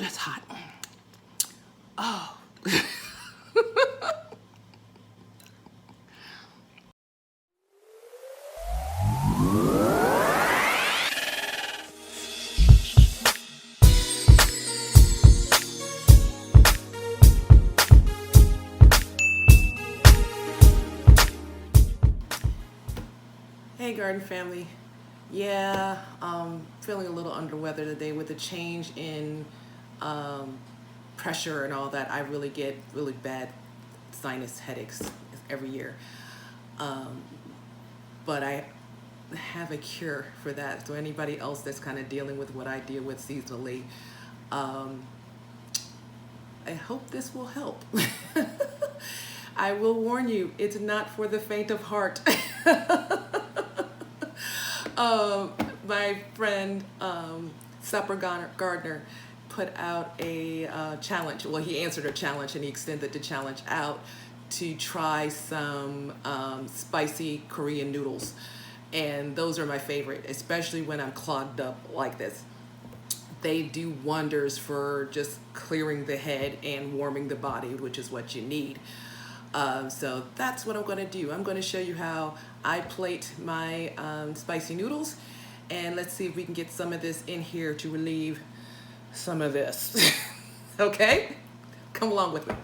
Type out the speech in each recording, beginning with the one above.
that's hot. Oh. Hey garden family. Yeah, feeling a little under weather today with the change in pressure and all that. I really get really bad sinus headaches every year. But I have a cure for that. So anybody else that's kind of dealing with what I deal with seasonally, I hope this will help. I will warn you, it's not for the faint of heart. My friend Supper Gardner put out a challenge. Well, he answered a challenge and he extended the challenge out to try some spicy Korean noodles. And those are my favorite, especially when I'm clogged up like this. They do wonders for just clearing the head and warming the body, which is what you need. So that's what I'm going to do. I'm going to show you how I plate my spicy noodles, and let's see if we can get some of this in here to relieve some of this. Okay? Come along with me.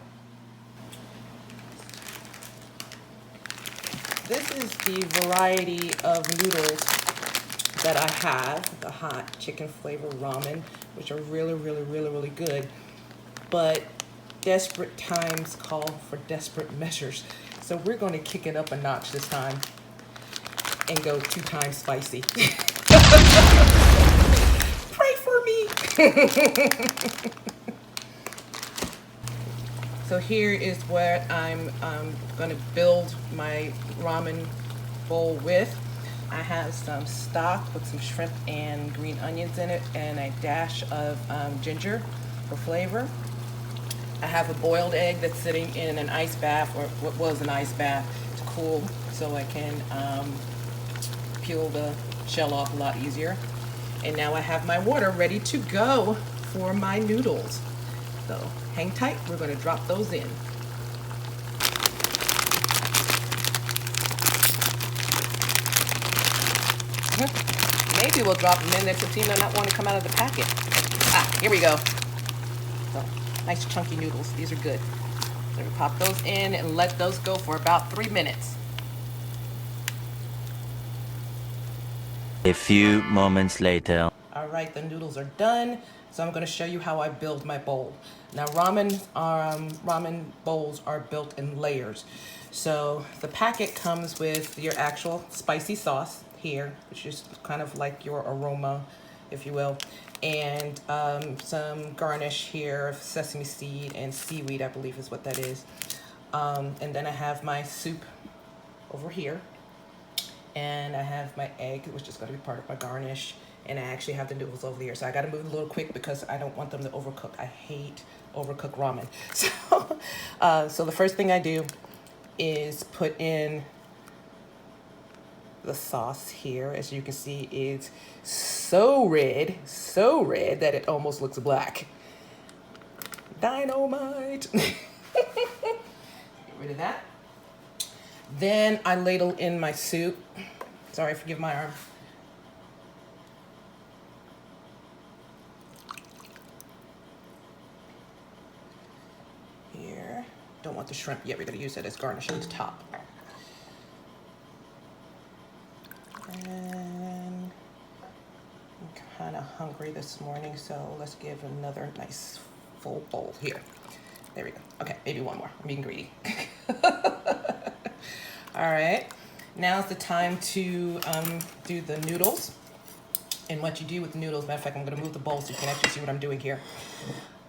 This is the variety of noodles that I have, the hot chicken flavor ramen, which are really good. But desperate times call for desperate measures. So we're going to kick it up a notch this time and go 2 times spicy. Pray for me. So here is what I'm going to build my ramen bowl with. I have some stock with some shrimp and green onions in it and a dash of ginger for flavor. I have a boiled egg that's sitting in an ice bath, or what was an ice bath, to cool so I can peel the shell off a lot easier. And now I have my water ready to go for my noodles. So hang tight, we're going to drop those in. Maybe we'll drop them in there since they're not want to come out of the packet. Here we go. So, nice chunky noodles. These are good. So we pop those in and let those go for about 3 minutes. A few moments later. All right, the noodles are done. So I'm going to show you how I build my bowl. Now ramen bowls are built in layers. So the packet comes with your actual spicy sauce here, which is kind of like your aroma, if you will, and some garnish here of sesame seed and seaweed, I believe is what that is. And then I have my soup over here, and I have my egg, which is going to be part of my garnish, and I actually have the noodles over here. So I got to move a little quick because I don't want them to overcook. I hate overcooked ramen. So the first thing I do is put in the sauce here. As you can see, it's so red that it almost looks black. Dynamite. Get rid of that. Then I ladle in my soup. Sorry, forgive my arm. Here. Don't want the shrimp yet. We're going to use that as garnish on the top. And I'm kind of hungry this morning, so let's give another nice full bowl here. There we go. Okay, maybe one more. I'm being greedy. All right, now's the time to do the noodles. And what you do with the noodles, matter of fact, I'm going to move the bowl so you can actually see what I'm doing here.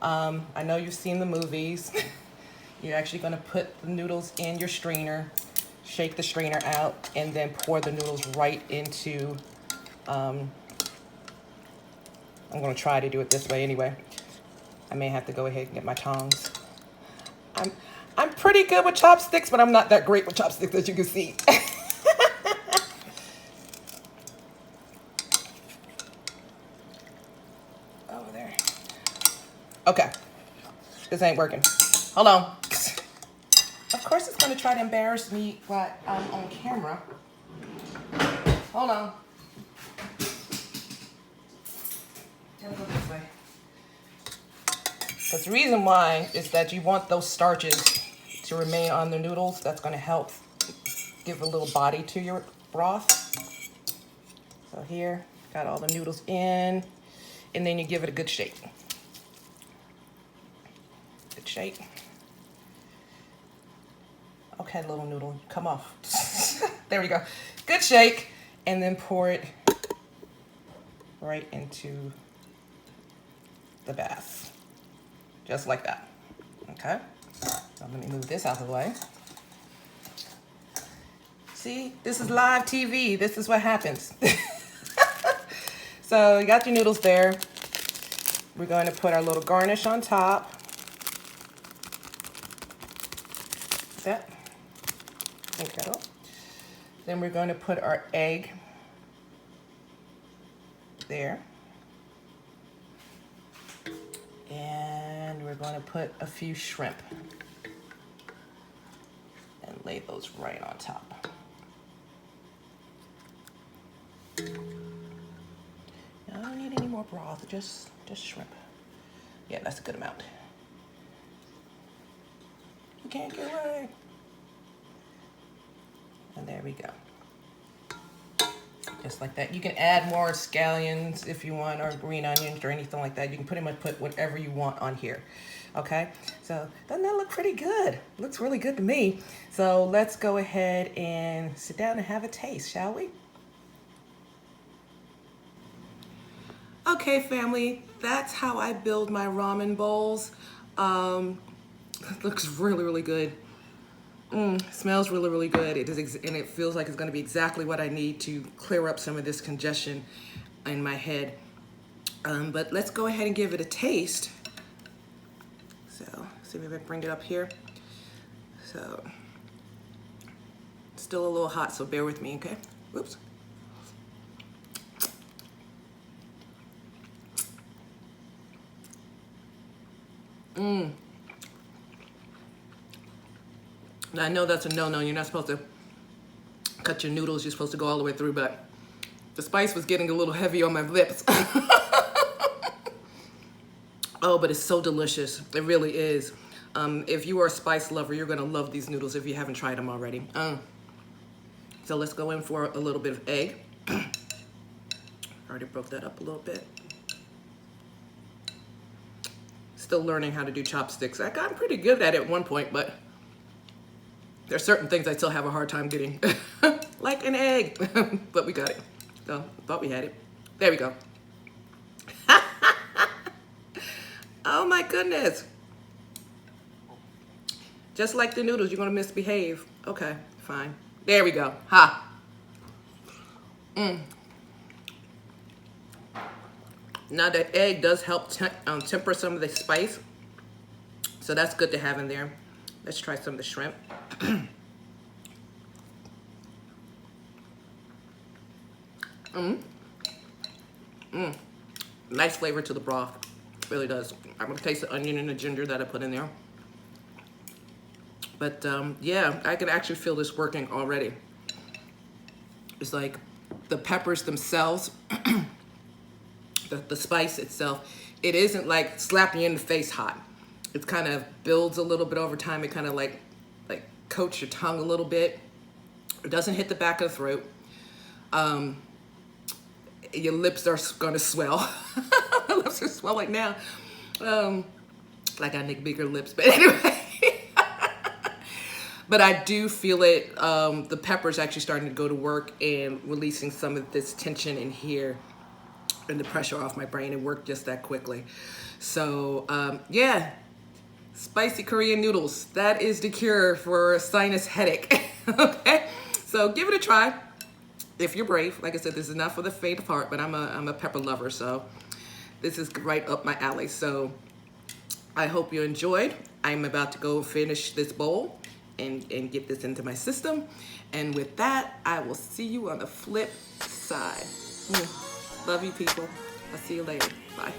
I know you've seen the movies. You're actually going to put the noodles in your strainer, shake the strainer out, and then pour the noodles right into, I'm going to try to do it this way anyway. I may have to go ahead and get my tongs. I'm pretty good with chopsticks, but I'm not that great with chopsticks, as you can see. Over there. Okay, this ain't working. Hold on. Of course it's gonna try to embarrass me while I'm on camera. Hold on. Gotta go this way. Because the reason why is that you want those starches to remain on the noodles. That's gonna help give a little body to your broth. So here, got all the noodles in, and then you give it a good shake. Good shake. Okay, little noodle, come off. There we go. Good shake, and then pour it right into the bath. Just like that, okay? So let me move this out of the way. See, this is live TV. This is what happens. So you got your noodles there. We're going to put our little garnish on top. That. Okay. Then we're going to put our egg there. And we're going to put a few shrimp and lay those right on top. I don't need any more broth, just shrimp. Yeah, that's a good amount. You can't get away. And there we go. Just like that. You can add more scallions if you want, or green onions or anything like that. You can pretty much put whatever you want on here. Okay, so doesn't that look pretty good? Looks really good to me. So let's go ahead and sit down and have a taste, shall we? Okay, family, that's how I build my ramen bowls. It looks really, really good. Smells really, really good. It is, and it feels like it's going to be exactly what I need to clear up some of this congestion in my head. But let's go ahead and give it a taste. So, see if I can bring it up here. So, it's still a little hot, so bear with me, okay? Whoops. Now, I know that's a no-no. You're not supposed to cut your noodles. You're supposed to go all the way through, but the spice was getting a little heavy on my lips. Oh, but it's so delicious. It really is. If you are a spice lover, you're gonna love these noodles if you haven't tried them already. So let's go in for a little bit of egg. Already broke that up a little bit. Still learning how to do chopsticks. I got pretty good at it at one point, but there's certain things I still have a hard time getting, like an egg, but we got it. So, thought we had it. There we go. Oh my goodness. Just like the noodles, you're gonna misbehave. Okay, fine. There we go. Ha. Now the egg does help temper some of the spice, so that's good to have in there. Let's try some of the shrimp. Nice flavor to the broth. Really does. I'm gonna taste the onion and the ginger that I put in there. But yeah, I can actually feel this working already. It's like the peppers themselves, the spice itself, it isn't like slapping you in the face hot. It kind of builds a little bit over time. It kind of like coats your tongue a little bit. It doesn't hit the back of the throat. Your lips are gonna swell. My lips are swelling now. Like I need bigger lips, but anyway. But I do feel it, the pepper's actually starting to go to work and releasing some of this tension in here and the pressure off my brain. It worked just that quickly. So yeah, spicy Korean noodles. That is the cure for a sinus headache. Okay, so give it a try if you're brave. Like I said, this is not for the faint of heart, but I'm a pepper lover, so this is right up my alley. So I hope you enjoyed. I'm about to go finish this bowl and get this into my system. And with that, I will see you on the flip side. Love you, people. I'll see you later. Bye.